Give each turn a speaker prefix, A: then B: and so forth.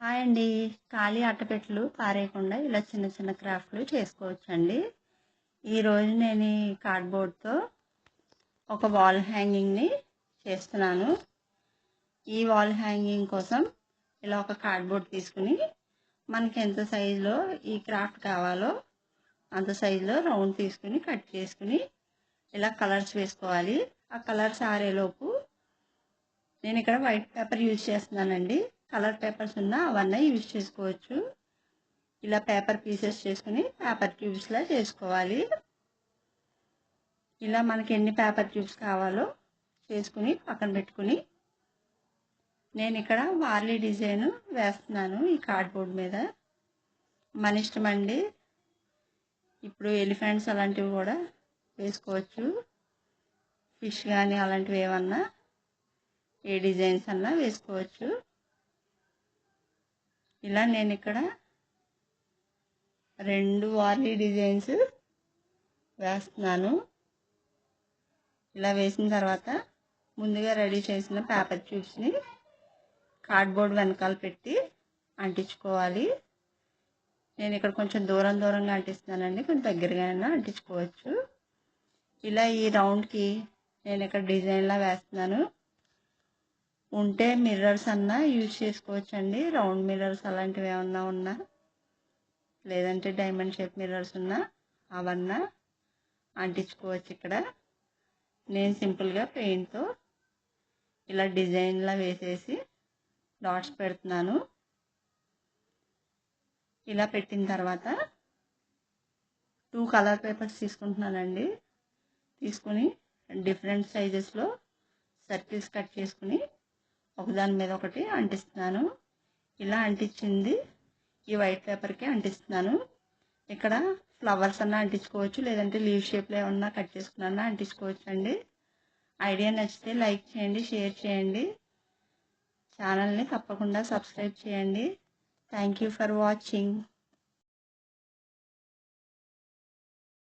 A: Hi అండి. ఖాళీ అట్టపెట్టెలు పారేయకుండా ఇలా చిన్న చిన్న క్రాఫ్ట్లు చేసుకోవచ్చండి. ఈరోజు నేను ఈ కార్డ్బోర్డ్తో ఒక వాల్ హ్యాంగింగ్ని చేస్తున్నాను. ఈ వాల్ హ్యాంగింగ్ కోసం ఇలా ఒక కార్డ్బోర్డ్ తీసుకుని మనకి ఎంత సైజులో ఈ క్రాఫ్ట్ కావాలో అంత సైజులో రౌండ్ తీసుకుని కట్ చేసుకుని ఇలా కలర్స్ వేసుకోవాలి. ఆ కలర్స్ ఆరేలోపు నేను ఇక్కడ వైట్ పేపర్ యూజ్ చేస్తున్నానండి. కలర్ పేపర్స్ ఉన్నా అవన్నీ యూజ్ చేసుకోవచ్చు. ఇలా పేపర్ పీసెస్ చేసుకుని పేపర్ ట్యూబ్స్లా చేసుకోవాలి. ఇలా మనకి ఎన్ని పేపర్ ట్యూబ్స్ కావాలో చేసుకుని పక్కన పెట్టుకుని నేను ఇక్కడ వార్లీ డిజైన్ వేస్తున్నాను ఈ కార్డ్బోర్డ్ మీద. మన ఇష్టం అండి. ఇప్పుడు ఎలిఫెంట్స్ అలాంటివి కూడా వేసుకోవచ్చు. ఫిష్ కానీ అలాంటివి ఏమన్నా ఏ డిజైన్స్ అన్నా వేసుకోవచ్చు. ఇలా నేను ఇక్కడ 2 వార్లీ డిజైన్స్ వేస్తున్నాను. ఇలా వేసిన తర్వాత ముందుగా రెడీ చేసిన పేపర్ ట్యూబ్స్ని కార్డ్బోర్డ్ వెనకాల పెట్టి అంటించుకోవాలి. నేను ఇక్కడ కొంచెం దూరంగా అంటిస్తున్నానండి, కొంచెం దగ్గరగా అంటించుకోవచ్చు. ఇలా ఈ రౌండ్కి నేను ఇక్కడ డిజైన్లా వేస్తున్నాను. ఉంటే మిర్రర్స్ అన్నా యూజ్ చేసుకోవచ్చండి. రౌండ్ మిర్రర్స్ అలాంటివి ఏమన్నా ఉన్నా, లేదంటే డైమండ్ షేప్ మిర్రర్స్ ఉన్నా అవన్నా అంటించుకోవచ్చు. ఇక్కడ నేను సింపుల్గా పెయింట్తో ఇలా డిజైన్లా వేసేసి డాట్స్ పెడుతున్నాను. ఇలా పెట్టిన తర్వాత 2 కలర్ పేపర్స్ తీసుకుంటున్నానండి. తీసుకుని డిఫరెంట్ సైజెస్లో సర్కిల్స్ కట్ చేసుకుని ఒకదాని మీద ఒకటి అంటిస్తున్నాను. ఇలా అంటించింది ఈ వైట్ పేపర్కి అంటిస్తున్నాను. ఇక్కడ ఫ్లవర్స్ అన్నా అంటించుకోవచ్చు, లేదంటే లీవ్ షేప్లో ఏమన్నా కట్ చేసుకున్నా అంటించుకోవచ్చు అండి. ఐడియా నచ్చితే లైక్ చేయండి, షేర్ చేయండి. ఛానల్ని తప్పకుండా సబ్స్క్రైబ్ చేయండి. Thank you for watching.